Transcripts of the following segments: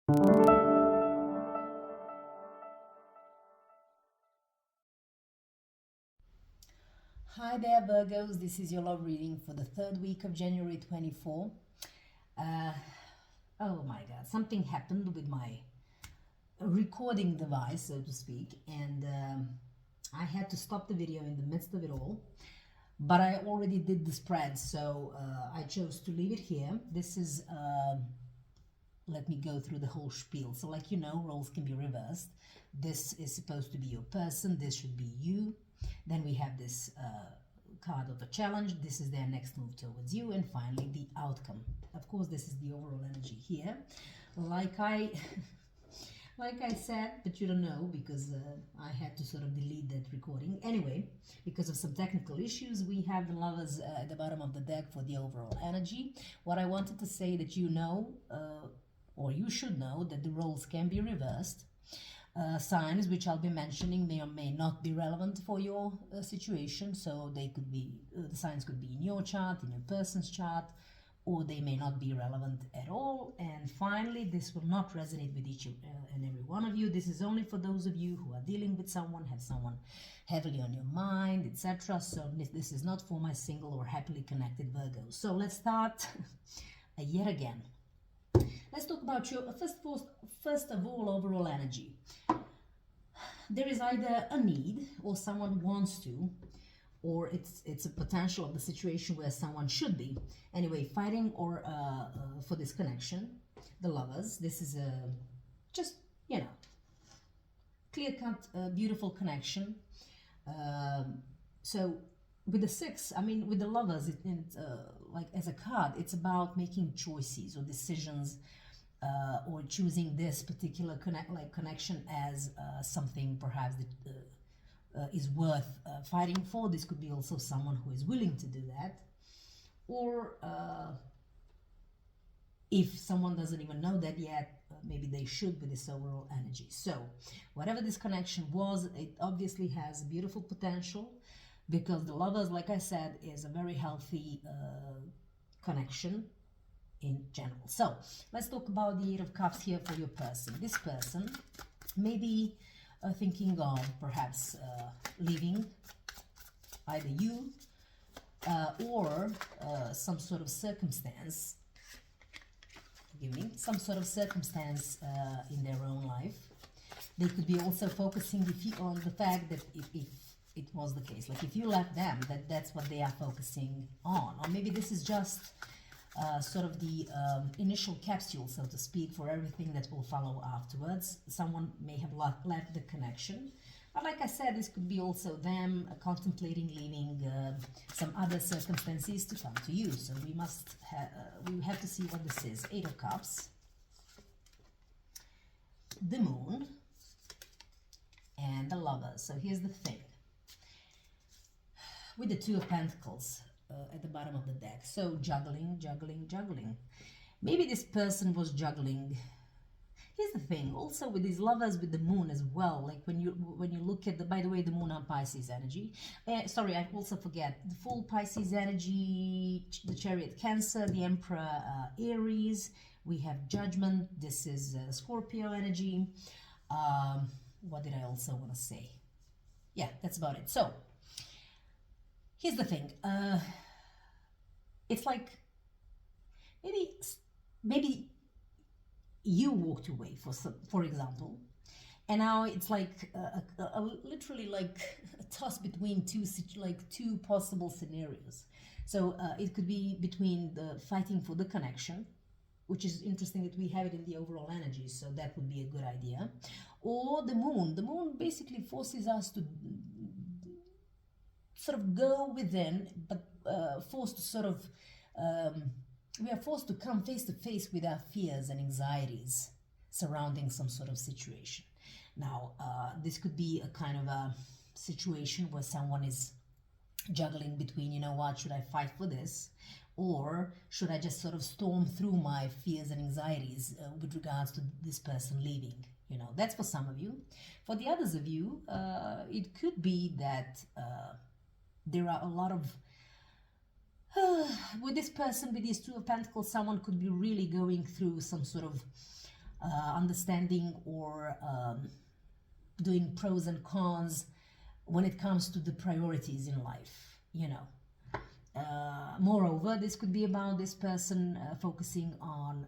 Hi there, Virgos. This is your love reading for the third week of January 24. Uh, oh my God, something happened with my recording device, so to speak, and I had to stop the video in the midst of it all. But I already did the spread, so I chose to leave it here. This is, let me go through the whole spiel. So, like you know, roles can be reversed. This is supposed to be your person, this should be you. Then we have this card of a challenge. This is their next move towards you. And finally, the outcome. Of course, this is the overall energy here. Like I said, but you don't know because I had to sort of delete that recording. Anyway, because of some technical issues, we have the lovers at the bottom of the deck for the overall energy. What I wanted to say that you know, or you should know, that the roles can be reversed. Signs which I'll be mentioning may or may not be relevant for your situation, so they could be the signs could be in your chart, in your person's chart, or they may not be relevant at all. And finally, this will not resonate with each and every one of you. This is only for those of you who are dealing with someone, have someone heavily on your mind, etc. So this is not for my single or happily connected Virgos. So let's start yet again. Let's talk about your first of all overall energy. There is either a need, or someone wants to, or it's a potential of the situation where someone should be anyway fighting or for this connection. The lovers. This is a just clear-cut, beautiful connection. So with the six, I mean, with the lovers, like as a card, it's about making choices or decisions. Or choosing this particular connection as something perhaps that is worth fighting for. This could be also someone who is willing to do that, or if someone doesn't even know that yet, maybe they should with this overall energy. So whatever this connection was, it obviously has beautiful potential, because the lovers, like I said, is a very healthy connection in general. So let's talk about the Eight of Cups here for your person. This person may be thinking of perhaps leaving either you or some sort of circumstance, some sort of circumstance in their own life. They could be also focusing on the fact that if it was the case, like if you left them, that's what they are focusing on. Or maybe this is just sort of the initial capsule, so to speak, for everything that will follow afterwards. Someone may have left the connection, but like I said, this could be also them contemplating leaving some other circumstances to come to you. So we have to see what this is. Eight of Cups, the Moon, and the Lovers. So here's the thing with the Two of Pentacles at the bottom of the deck. So juggling. Maybe this person was juggling. Here's the thing, also with these lovers, with the moon as well, like when you look at by the way, the moon on Pisces energy. Sorry, I also forget the full Pisces energy, the Chariot Cancer, the Emperor Aries. We have Judgment. This is Scorpio energy. What did I also want to say? Yeah, that's about it. So here's the thing. It's like maybe you walked away for example, and now it's like literally like a toss between two possible scenarios. So it could be between the fighting for the connection, which is interesting that we have it in the overall energy, so that would be a good idea, or the moon. The moon basically forces us to sort of go within, but forced to sort of we are forced to come face to face with our fears and anxieties surrounding some sort of situation. Now, this could be a kind of a situation where someone is juggling between, you know what, should I fight for this? Or should I just sort of storm through my fears and anxieties with regards to this person leaving? You know, that's for some of you. For the others of you, it could be that there are a lot of with this person, with these Two of Pentacles, someone could be really going through some sort of understanding or doing pros and cons when it comes to the priorities in life, you know. Moreover, this could be about this person focusing on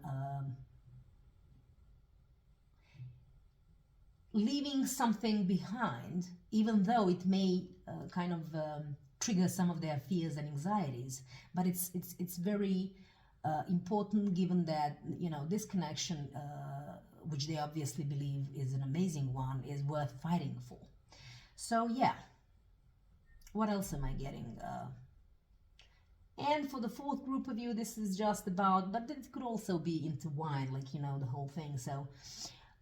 leaving something behind, even though it may kind of trigger some of their fears and anxieties. But it's very important, given that, you know, this connection, which they obviously believe is an amazing one, is worth fighting for. So yeah, what else am I getting? And for the fourth group of you, this is just about, but it could also be intertwined, like, you know, the whole thing. So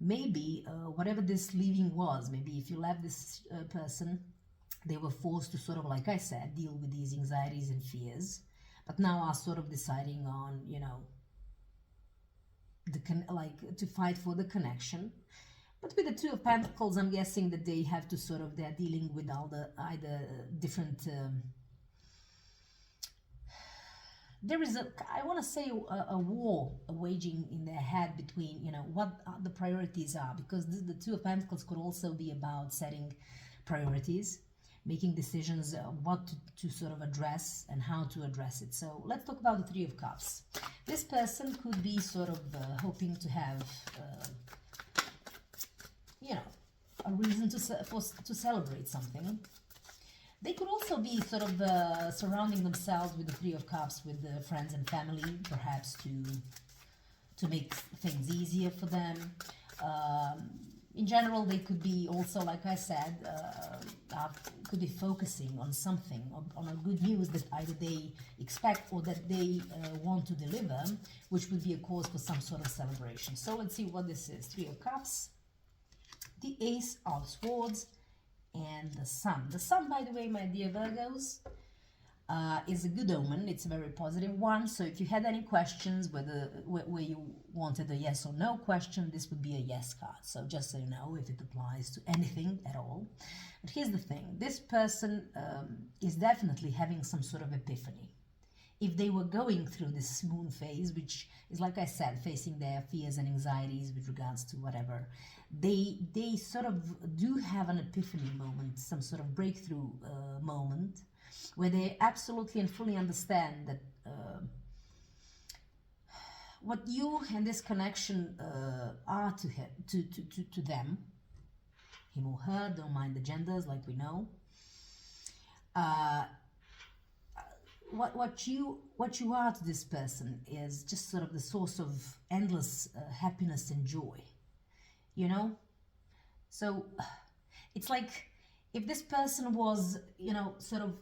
maybe whatever this leaving was, maybe if you left this person, they were forced to sort of, like I said, deal with these anxieties and fears, but now are sort of deciding on, you know, to fight for the connection. But with the Two of Pentacles, I'm guessing that they have to sort of, they're dealing with all the either different there is I want to say a war waging in their head between, you know, what the priorities are, because the Two of Pentacles could also be about setting priorities, making decisions what to sort of address and how to address it. So let's talk about the Three of Cups. This person could be sort of hoping to have, you know, a reason to celebrate something. They could also be sort of surrounding themselves with the Three of Cups, with the friends and family, perhaps to make things easier for them. In general, they could be also, like I said, could be focusing on something, on a good news that either they expect or that they want to deliver, which would be a cause for some sort of celebration. So let's see what this is. Three of Cups, the Ace of Swords, and the Sun. The Sun, by the way, my dear Virgos, is a good omen. It's a very positive one. So if you had any questions, where you wanted a yes or no question, this would be a yes card. So just so you know, if it applies to anything at all. But here's the thing. This person is definitely having some sort of epiphany. If they were going through this moon phase, which is, like I said, facing their fears and anxieties with regards to whatever, they sort of do have an epiphany moment, some sort of breakthrough moment, where they absolutely and fully understand that what you and this connection are to them, him or her, don't mind the genders, like we know. What you are to this person is just sort of the source of endless happiness and joy, you know. So it's like if this person was, you know, sort of,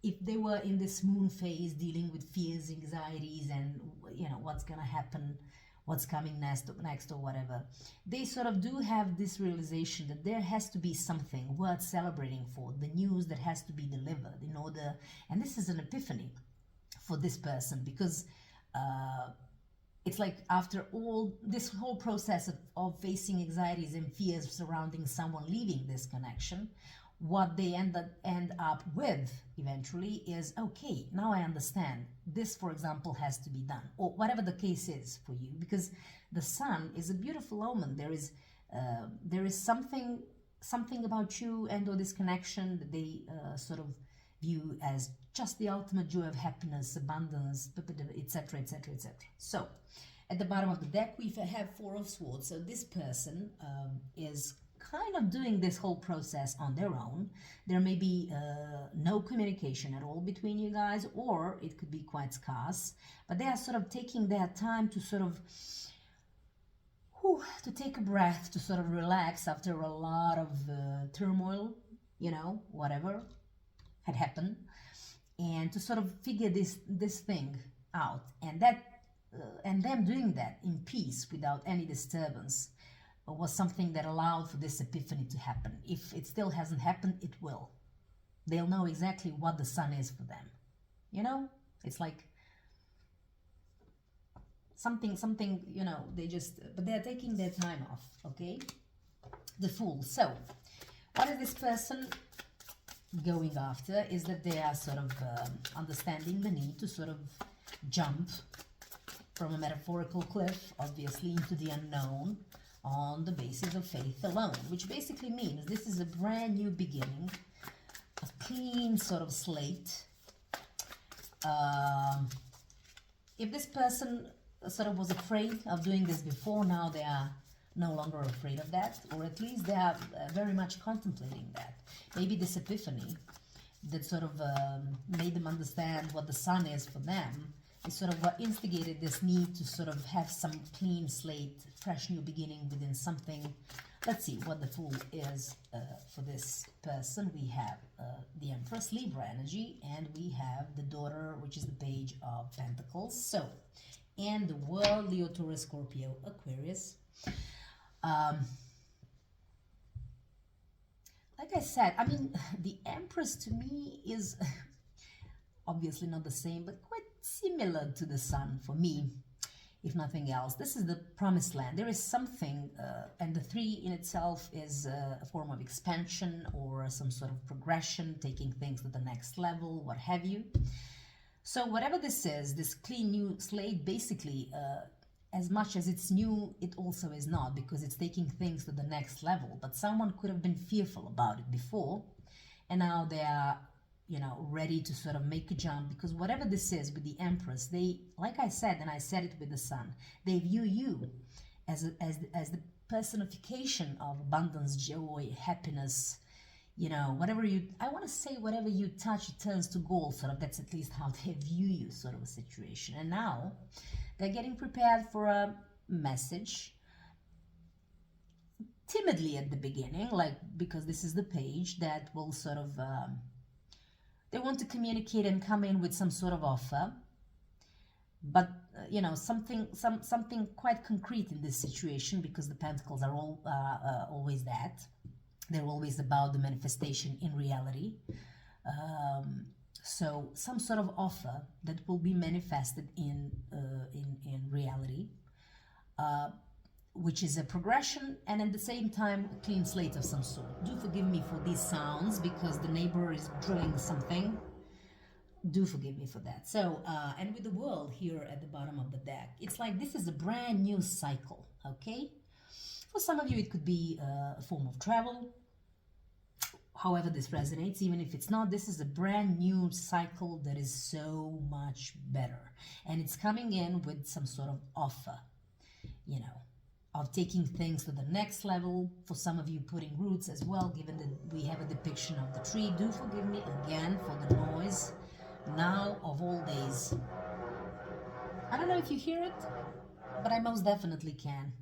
if they were in this moon phase dealing with fears, anxieties, and, you know, what's gonna happen, what's coming next or whatever, they sort of do have this realization that there has to be something worth celebrating for, the news that has to be delivered in order, and this is an epiphany for this person, because it's like after all this whole process of facing anxieties and fears surrounding someone leaving this connection, what they end up with eventually is, okay, now I understand. This, for example, has to be done, or whatever the case is for you, because the Sun is a beautiful omen. There is something about you and or this connection that they sort of view as just the ultimate joy of happiness, abundance, etc., etc., etc. So, at the bottom of the deck, we have Four of Swords. So this person is kind of doing this whole process on their own. There may be no communication at all between you guys, or it could be quite scarce, but they are sort of taking their time to sort of to take a breath, to sort of relax after a lot of turmoil, you know, whatever had happened, and to sort of figure this thing out, and them doing that in peace without any disturbance was something that allowed for this epiphany to happen. If it still hasn't happened, it will. They'll know exactly what the Sun is for them. You know, it's like something, you know, but they're taking their time off, okay? The Fool. So, what is this person going after is that they are sort of understanding the need to sort of jump from a metaphorical cliff, obviously, into the unknown on the basis of faith alone, which basically means this is a brand new beginning, a clean sort of slate. If this person sort of was afraid of doing this before, now they are no longer afraid of that, or at least they are very much contemplating that. Maybe this epiphany that sort of made them understand what the sun is for them is sort of what instigated this need to sort of have some clean slate, fresh new beginning within something. Let's see what the Fool is for this person. We have the Empress, Libra energy, and we have the Daughter, which is the Page of Pentacles. So, and the World, Leo, Taurus, Scorpio, Aquarius. Like I said, I mean, the Empress to me is obviously not the same, but quite similar to the Sun for me, if nothing else. This is the promised land. There is something, and the 3 in itself is a form of expansion or some sort of progression, taking things to the next level, what have you. So whatever this is, this clean new slate, basically, as much as it's new, it also is not, because it's taking things to the next level. But someone could have been fearful about it before, and now they are, you know, ready to sort of make a jump, because whatever this is with the Empress, they, like I said, and I said it with the Sun, they view you as the personification of abundance, joy, happiness, you know, whatever you, I want to say whatever you touch, it turns to gold, sort of. That's at least how they view you, sort of a situation. And now they're getting prepared for a message, timidly at the beginning, like, because this is the Page that will sort of, they want to communicate and come in with some sort of offer, but you know, something quite concrete in this situation, because the Pentacles are all always that. They're always about the manifestation in reality. So some sort of offer that will be manifested in reality, which is a progression and at the same time a clean slate of some sort. Do forgive me for these sounds, because the neighbor is drilling something. Do forgive me for that. So, and with the World here at the bottom of the deck, it's like this is a brand new cycle, okay? For some of you, it could be a form of travel. However this resonates, even if it's not, this is a brand new cycle that is so much better. And it's coming in with some sort of offer, you know, of taking things to the next level. For some of you, putting roots as well, given that we have a depiction of the tree. Do forgive me again for the noise. Now of all days. I don't know if you hear it, but I most definitely can.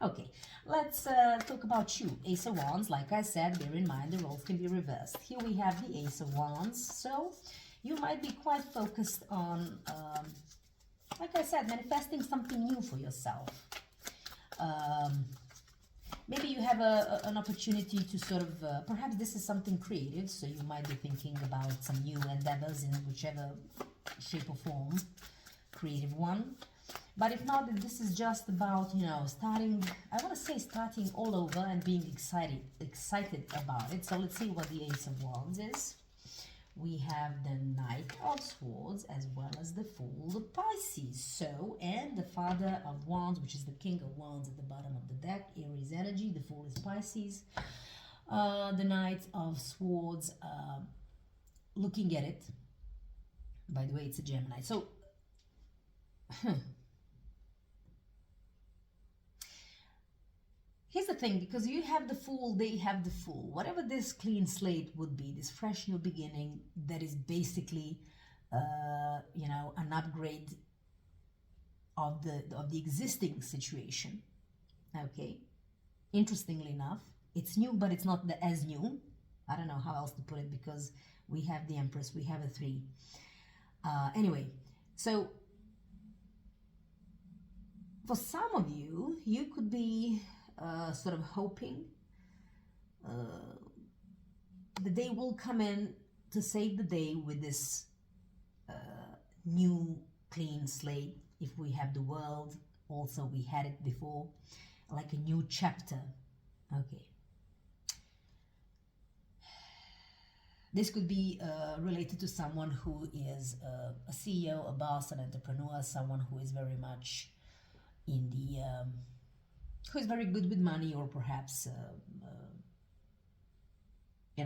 Okay, let's talk about you. Ace of Wands, like I said, bear in mind the roles can be reversed. Here we have the Ace of Wands, so you might be quite focused on, like I said, manifesting something new for yourself. Maybe you have an opportunity to sort of, perhaps this is something creative, so you might be thinking about some new endeavors in whichever shape or form, creative one. But if not, this is just about, you know, starting, I want to say starting all over and being excited about it. So let's see what the Ace of Wands is. We have the Knight of Swords as well as the Fool of Pisces. So, and the Father of Wands, which is the King of Wands at the bottom of the deck, Aries energy. The Fool is Pisces. The Knight of Swords, looking at it, by the way, it's a Gemini. So, here's the thing, because you have the Fool, they have the Fool. Whatever this clean slate would be, this fresh new beginning that is basically, you know, an upgrade of the existing situation. Okay, interestingly enough, it's new, but it's not as new. I don't know how else to put it, because we have the Empress, we have a 3. Anyway, so for some of you, you could be sort of hoping the day will come in to save the day with this new clean slate. If we have the World, also we had it before, like a new chapter. Okay. This could be related to someone who is a CEO, a boss, an entrepreneur, someone who is very much in the who is very good with money, or perhaps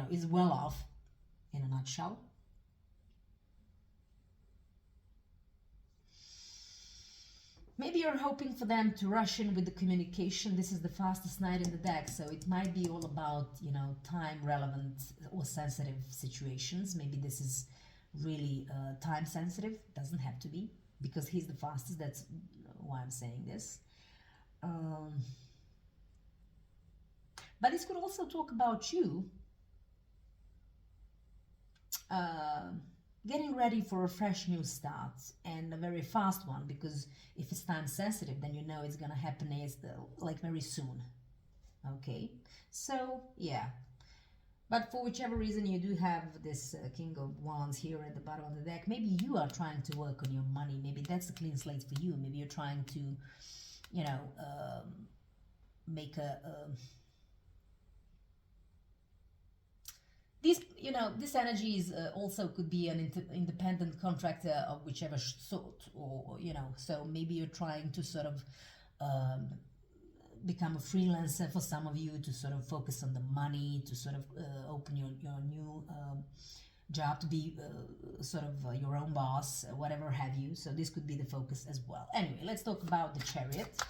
is well off in a nutshell. Maybe you're hoping for them to rush in with the communication. This is the fastest knight in the deck, so it might be all about, time relevant or sensitive situations. Maybe this is really time sensitive. Doesn't have to be, because he's the fastest. That's why I'm saying this. But this could also talk about you getting ready for a fresh new start, and a very fast one, because if it's time sensitive, then you know it's gonna happen like very soon. Okay, so yeah. But for whichever reason you do have this King of Wands here at the bottom of the deck, maybe you are trying to work on your money. Maybe that's a clean slate for you. Maybe you're trying to, make this energy is also could be an independent contractor of whichever sort, or so maybe you're trying to sort of become a freelancer for some of you, to sort of focus on the money, to sort of open your new job, to be sort of your own boss, whatever have you. So this could be the focus as well. Anyway, let's talk about the Chariot.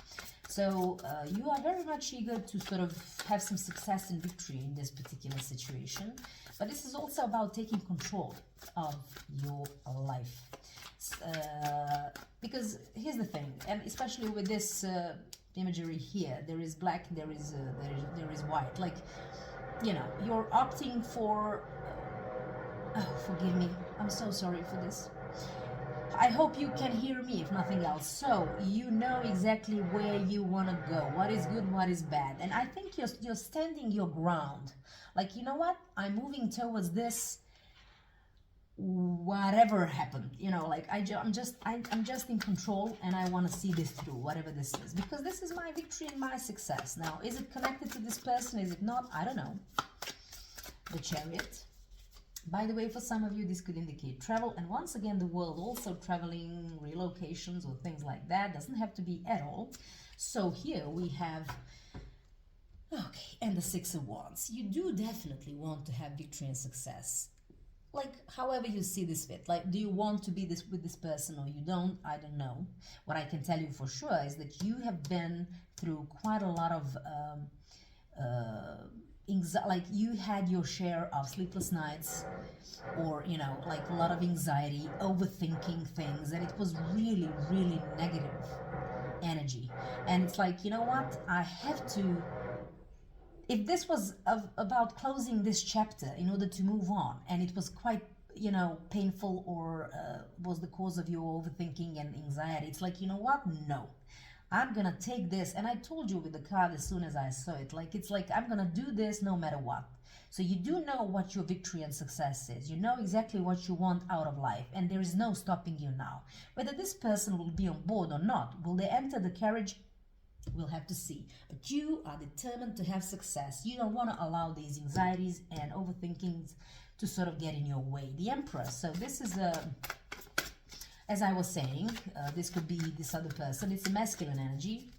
So you are very much eager to sort of have some success and victory in this particular situation. But this is also about taking control of your life. Because here's the thing, and especially with this imagery here, there is black, there is white. Like, you're opting for... oh, forgive me. I'm so sorry for this. I hope you can hear me, if nothing else. So you know exactly where you want to go, what is good, what is bad. And I think you're standing your ground. Like, you know what? I'm moving towards this, whatever happened. Like I'm just in control, and I want to see this through, whatever this is. Because this is my victory and my success. Now, is it connected to this person? Is it not? I don't know. The Chariot. By the way, for some of you, this could indicate travel. And once again, the world also traveling, relocations, or things like that. Doesn't have to be at all. So here we have... okay, and the Six of Wands. You do definitely want to have victory and success. Like, however you see this fit. Like, do you want to be with this person, or you don't? I don't know. What I can tell you for sure is that you have been through quite a lot of... like, you had your share of sleepless nights, or like a lot of anxiety, overthinking things, and it was really, really negative energy. And it's like, you know what, I have to... if this was about closing this chapter in order to move on, and it was quite painful, or was the cause of your overthinking and anxiety, it's like, you know what, no, I'm gonna take this. And I told you with the card as soon as I saw it, like, it's like, I'm gonna do this no matter what. So you do know what your victory and success is. You know exactly what you want out of life, and there is no stopping you now. Whether this person will be on board or not, will they enter the carriage? We'll have to see. But you are determined to have success. You don't want to allow these anxieties and overthinkings to sort of get in your way. The Empress. So this is as I was saying, this could be this other person. It's a masculine energy.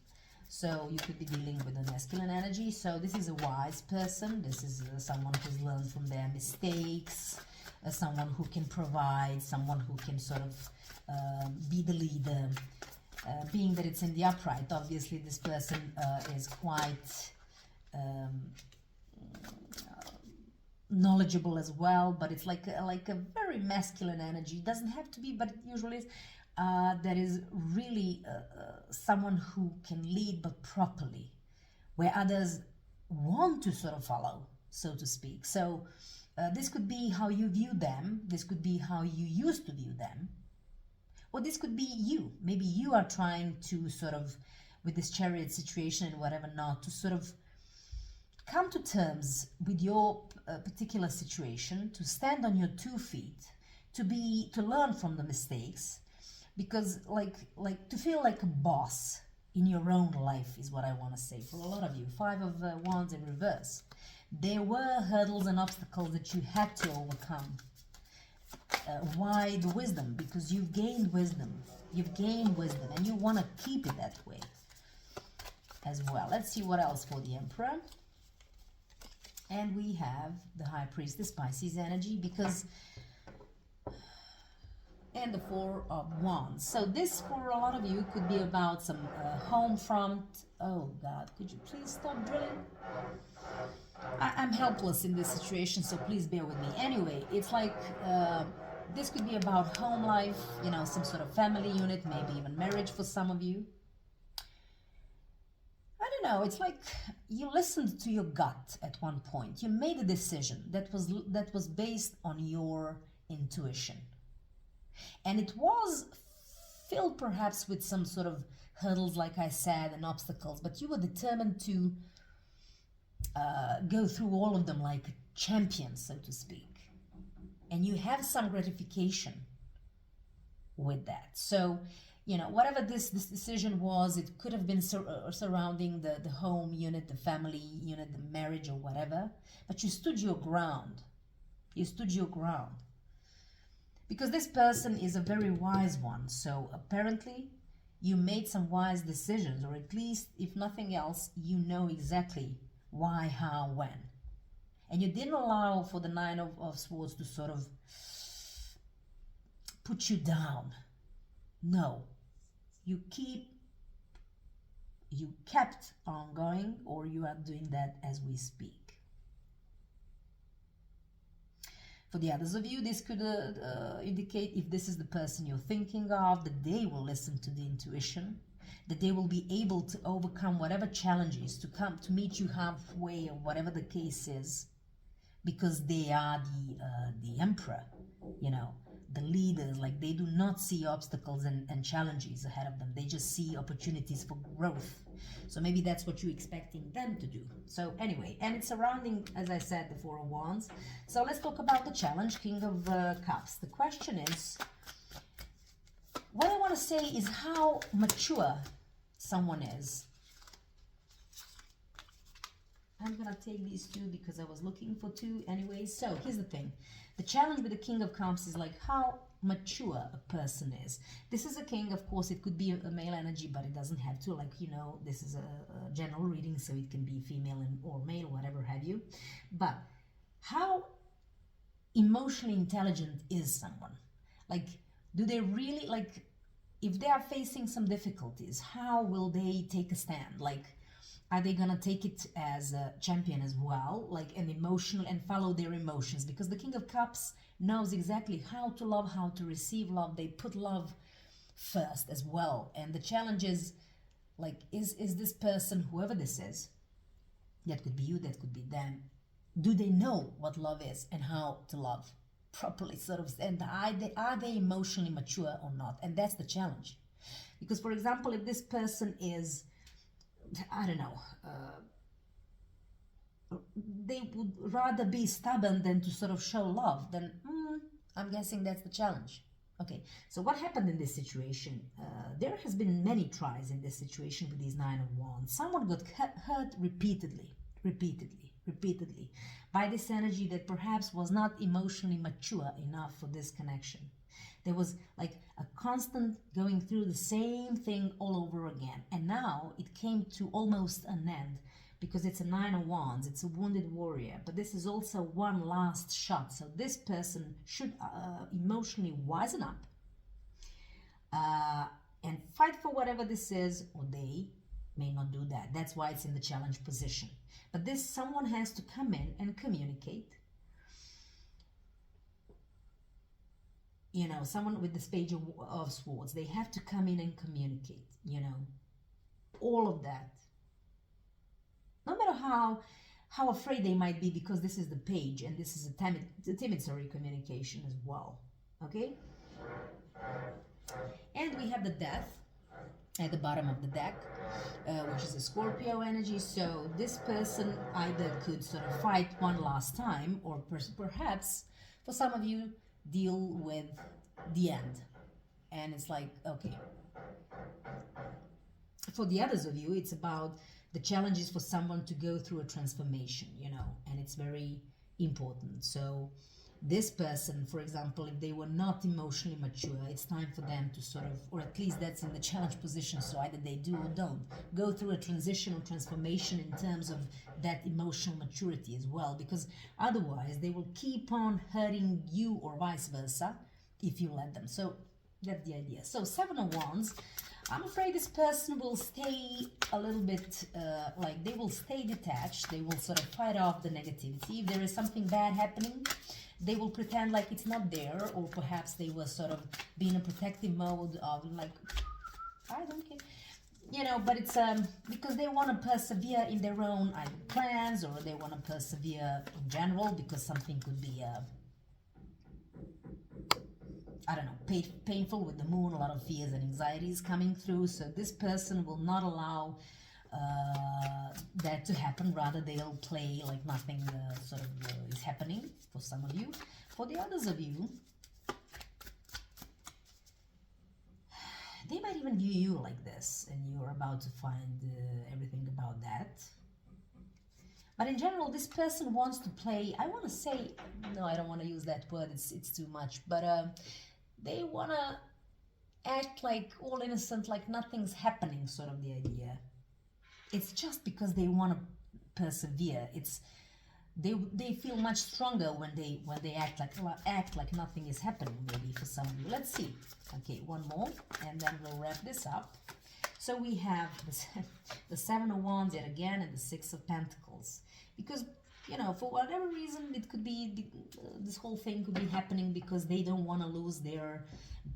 So you could be dealing with a masculine energy. So this is a wise person. This is someone who's learned from their mistakes, someone who can provide, someone who can sort of be the leader. Being that it's in the upright, obviously this person is quite knowledgeable as well, but it's like a very masculine energy. It doesn't have to be, but it usually is. That is really someone who can lead, but properly, where others want to sort of follow, so to speak. So this could be how you view them. This could be how you used to view them. Or this could be you. Maybe you are trying to sort of, with this Chariot situation and whatever not, to sort of come to terms with your particular situation, to stand on your 2 feet, to learn from the mistakes, because like to feel like a boss in your own life is what I want to say for a lot of you. 5 of Wands in reverse. There were hurdles and obstacles that you had to overcome. Why the wisdom? Because you've gained wisdom. You've gained wisdom and you want to keep it that way as well. Let's see what else for the Emperor. And we have the High Priestess, Pisces energy, because... and the Four of Wands. So this, for a lot of you, could be about some home front. Oh God, could you please stop drilling? I'm helpless in this situation, so please bear with me. Anyway, it's like this could be about home life, you know, some sort of family unit, maybe even marriage for some of you. I don't know, it's like you listened to your gut at one point. You made a decision that was based on your intuition. And it was filled perhaps with some sort of hurdles, like I said, and obstacles, but you were determined to go through all of them like a champion, so to speak. And you have some gratification with that. So, you know, whatever this decision was, it could have been surrounding the home unit, the family unit, the marriage or whatever, but you stood your ground. You stood your ground. Because this person is a very wise one, so apparently you made some wise decisions, or at least, if nothing else, you know exactly why, how, when. And you didn't allow for the Nine of Swords to sort of put you down. No. You kept on going, or you are doing that as we speak. For the others of you, this could indicate, if this is the person you're thinking of, that they will listen to the intuition, that they will be able to overcome whatever challenges, to meet you halfway, or whatever the case is, because they are the Emperor, you know, the leaders. Like, they do not see obstacles and challenges ahead of them. They just see opportunities for growth. So maybe that's what you're expecting them to do. So anyway, and it's surrounding, as I said, the Four of Wands. So let's talk about the challenge, King of Cups. The question is, what I want to say is how mature someone is. I'm going to take these two because I was looking for two anyway. So here's the thing. The challenge with the King of Cups is like how mature a person is. This is a king, of course, it could be a male energy, but it doesn't have to. Like, you know, this is a general reading, so it can be female or male, whatever have you. But how emotionally intelligent is someone? Like, do they really, like, if they are facing some difficulties, how will they take a stand? Like, are they gonna take it as a champion as well, like an emotional, and follow their emotions? Because the King of Cups knows exactly how to love, how to receive love. They put love first as well. And the challenge is, like, is this person, whoever this is, that could be you, that could be them, do they know what love is and how to love properly, sort of, and are they emotionally mature or not? And that's the challenge. Because, for example, if this person is, I don't know, they would rather be stubborn than to sort of show love, then I'm guessing that's the challenge. Okay, so what happened in this situation? There has been many tries in this situation with these Nine of Wands. Someone got hurt repeatedly by this energy that perhaps was not emotionally mature enough for this connection. There was like a constant going through the same thing all over again. And now it came to almost an end, because it's a Nine of Wands, it's a wounded warrior, but this is also one last shot. So this person should emotionally wisen up and fight for whatever this is, or they may not do that. That's why it's in the challenge position. But this someone has to come in and communicate. You know, someone with this Page of Swords, they have to come in and communicate, you know, all of that. No matter how afraid they might be, because this is the Page and this is a timid communication as well, okay? And we have the Death at the bottom of the deck, which is a Scorpio energy. So this person either could sort of fight one last time, or perhaps for some of you deal with the end. And it's like, okay. For the others of you, it's about The challenge is for someone to go through a transformation, you know, and it's very important. So this person, for example, if they were not emotionally mature, it's time for them to sort of, or at least that's in the challenge position, so either they do or don't, go through a transitional transformation in terms of that emotional maturity as well, because otherwise they will keep on hurting you or vice versa if you let them. So that's the idea. So Seven of Wands, I'm afraid this person will stay a little bit, like they will stay detached. They will sort of fight off the negativity. If there is something bad happening, they will pretend like it's not there, or perhaps they will sort of be in a protective mode of like, I don't care, you know, but it's because they want to persevere in their own either plans, or they want to persevere in general because something could be I don't know, painful with the moon, a lot of fears and anxieties coming through. So this person will not allow that to happen. Rather, they'll play like nothing is happening for some of you. For the others of you, they might even view you like this, and you're about to find everything about that. But in general, this person wants to play, I want to say, no, I don't want to use that word, it's too much, but they want to act like all innocent, like nothing's happening, sort of the idea. It's just because they want to persevere. It's they feel much stronger when they act like nothing is happening, maybe for some of you. Let's see. Okay, one more, and then we'll wrap this up. So we have the Seven of Wands yet again, and the Six of Pentacles. Because, you know, for whatever reason, it could be, this whole thing could be happening because they don't want to lose their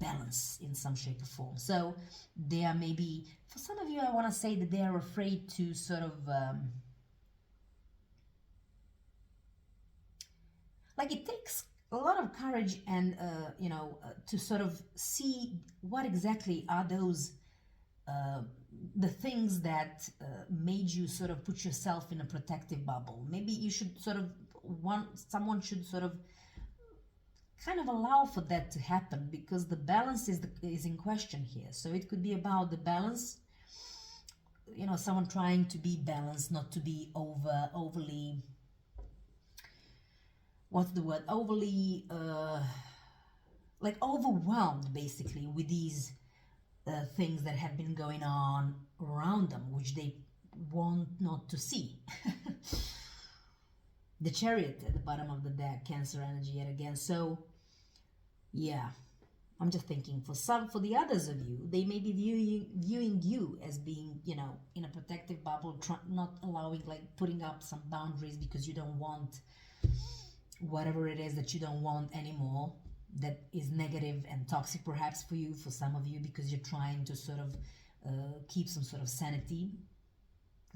balance in some shape or form. So they are maybe, for some of you, I want to say that they are afraid to sort of, like it takes a lot of courage and, you know, to sort of see what exactly are those the things that made you sort of put yourself in a protective bubble. Maybe you should sort of someone should sort of kind of allow for that to happen, because the balance is in question here. So it could be about the balance, you know, someone trying to be balanced, not to be overly, what's the word, overly like overwhelmed basically with these things that have been going on around them, which they want not to see. The Chariot at the bottom of the deck, Cancer energy yet again. So yeah, I'm just thinking for the others of you, they may be viewing you as being, you know, in a protective bubble, not allowing, like putting up some boundaries because you don't want whatever it is that you don't want anymore, that is negative and toxic perhaps for you, for some of you, because you're trying to sort of keep some sort of sanity.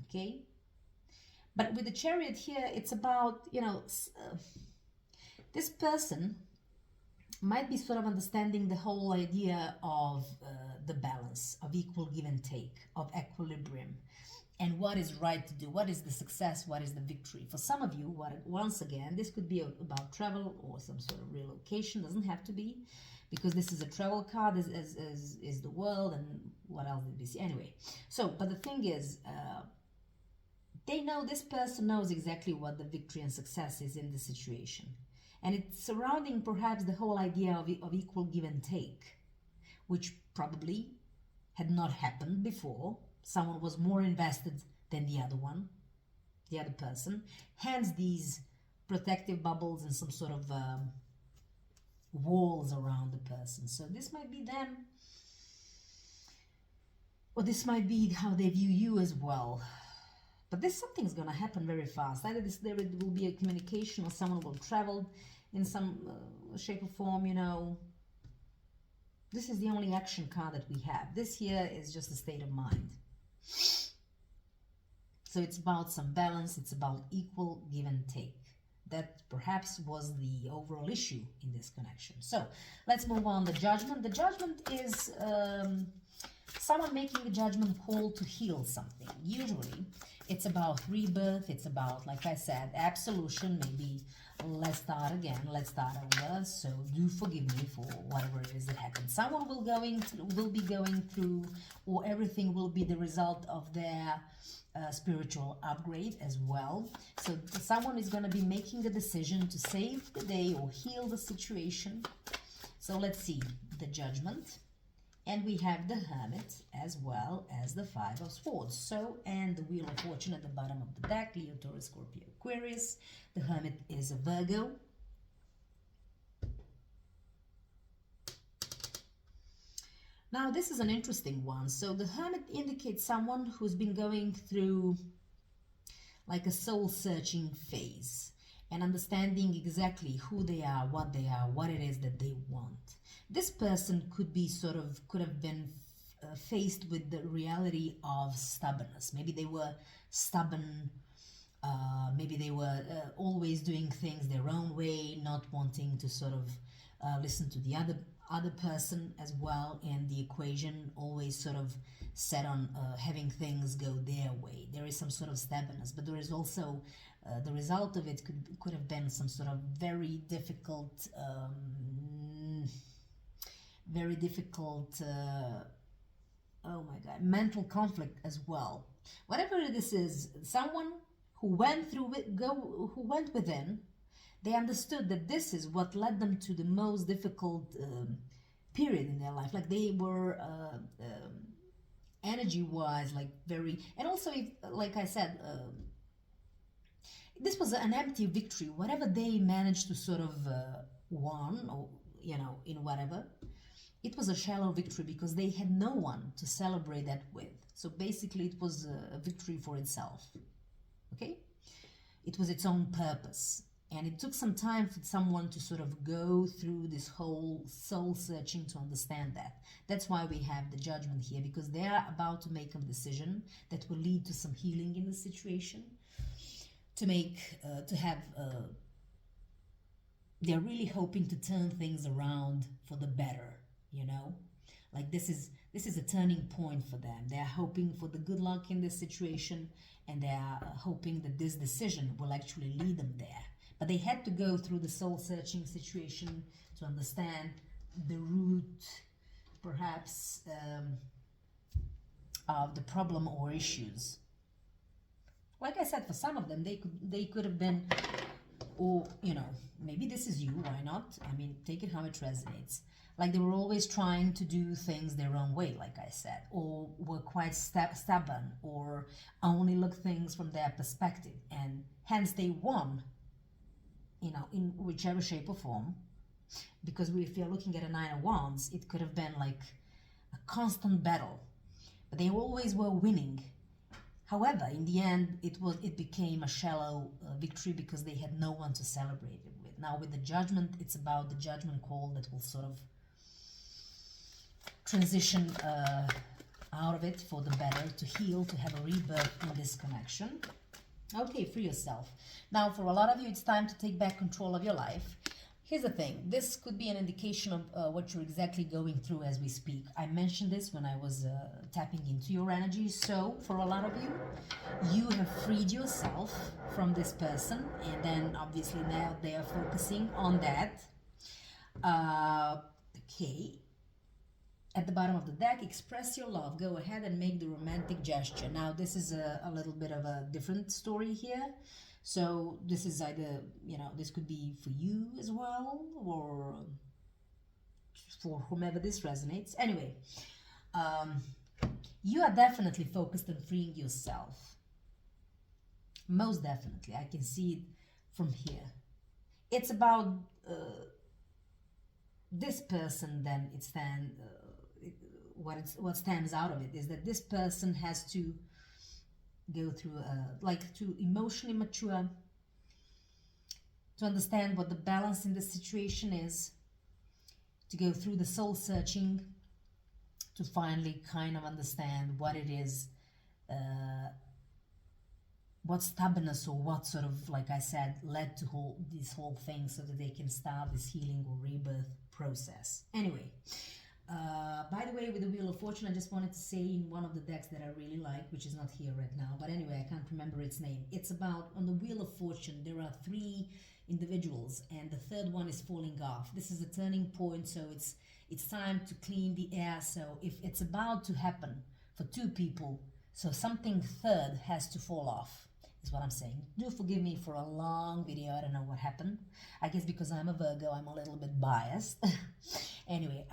Okay, but with the Chariot here, it's about, you know, this person might be sort of understanding the whole idea of the balance, of equal give and take, of equilibrium, and what is right to do, what is the success, what is the victory. For some of you, once again, this could be about travel or some sort of relocation. Doesn't have to be, because this is a travel card, is the world, and what else did we see? Anyway, so, but the thing is, they know, this person knows exactly what the victory and success is in the situation. And it's surrounding perhaps the whole idea of equal give and take, which probably had not happened before. Someone was more invested than the other one, the other person. Hence these protective bubbles and some sort of walls around the person. So this might be them, or this might be how they view you as well. But something's going to happen very fast. Either there will be a communication, or someone will travel in some shape or form, you know. This is the only action card that we have. This here is just a state of mind. So it's about some balance, it's about equal give and take. That perhaps was the overall issue in this connection. So let's move on. The Judgment. The Judgment is someone making a judgment call to heal something. Usually it's about rebirth, it's about, like I said, absolution, maybe let's start again, let's start over, so do forgive me for whatever it is that happened. Someone will be going through, or everything will be the result of their spiritual upgrade as well. So someone is going to be making a decision to save the day or heal the situation. So let's see the Judgment. And we have the Hermit as well as the Five of Swords. So, and the Wheel of Fortune at the bottom of the deck, Leo, Taurus, Scorpio, Aquarius. The Hermit is a Virgo. Now, this is an interesting one. So the Hermit indicates someone who's been going through like a soul-searching phase and understanding exactly who they are, what it is that they want. This person could have been faced with the reality of stubbornness. Maybe they were stubborn, maybe they were always doing things their own way, not wanting to listen to the other person as well in the equation, always set on having things go their way. There is some sort of stubbornness, but there is also the result of it could have been some sort of very difficult oh my god, mental conflict as well. Whatever this is, someone who went within, they understood that this is what led them to the most difficult period in their life. Like they were energy-wise, like very, and also, if, like I said, this was an empty victory. Whatever they managed to won, or in whatever, it was a shallow victory because they had no one to celebrate that with. So basically, it was a victory for itself. Okay, it was its own purpose. And it took some time for someone to go through this whole soul searching to understand that. That's why we have the Judgment here, because they are about to make a decision that will lead to some healing in the situation. They're really hoping to turn things around for the better, Like this is a turning point for them. They are hoping for the good luck in this situation, and they are hoping that this decision will actually lead them there. But they had to go through the soul-searching situation to understand the root, perhaps, of the problem or issues. Like I said, for some of them, they could have been, or, maybe this is you, why not? I mean, take it how it resonates. Like they were always trying to do things their own way, like I said, or were quite stubborn, or only look things from their perspective, and hence they won, in whichever shape or form. Because if you're looking at a Nine of Wands, it could have been like a constant battle, but they always were winning. However, in the end, it became a shallow victory because they had no one to celebrate it with. Now with the Judgment, it's about the judgment call that will transition out of it for the better, to heal, to have a rebirth in this connection. Okay, free yourself. Now, for a lot of you, it's time to take back control of your life. Here's the thing. This could be an indication of what you're exactly going through as we speak. I mentioned this when I was tapping into your energy. So, for a lot of you, you have freed yourself from this person. And then, obviously, now they are focusing on that. Okay. At the bottom of the deck, express your love. Go ahead and make the romantic gesture. Now, this is a little bit of a different story here. So this is either, this could be for you as well, or for whomever this resonates. Anyway, you are definitely focused on freeing yourself. Most definitely. I can see it from here. It's about this person, then what stands out of it is that this person has to go through to emotionally mature, to understand what the balance in the situation is, to go through the soul searching, to finally kind of understand what it is, what stubbornness or what like I said, led to this whole thing, so that they can start this healing or rebirth process. Anyway, by the way, with the Wheel of Fortune, I just wanted to say in one of the decks that I really like, which is not here right now, but anyway, I can't remember its name. It's about, on the Wheel of Fortune, there are 3 individuals, and the third one is falling off. This is a turning point, so it's time to clean the air. So if it's about to happen for 2 people, So something third has to fall off, is what I'm saying. Do forgive me for a long video. I don't know what happened. I guess because I'm a Virgo, I'm a little bit biased. Anyway,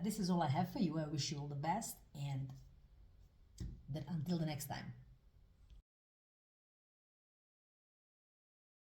this is all I have for you. I wish you all the best, and then until the next time.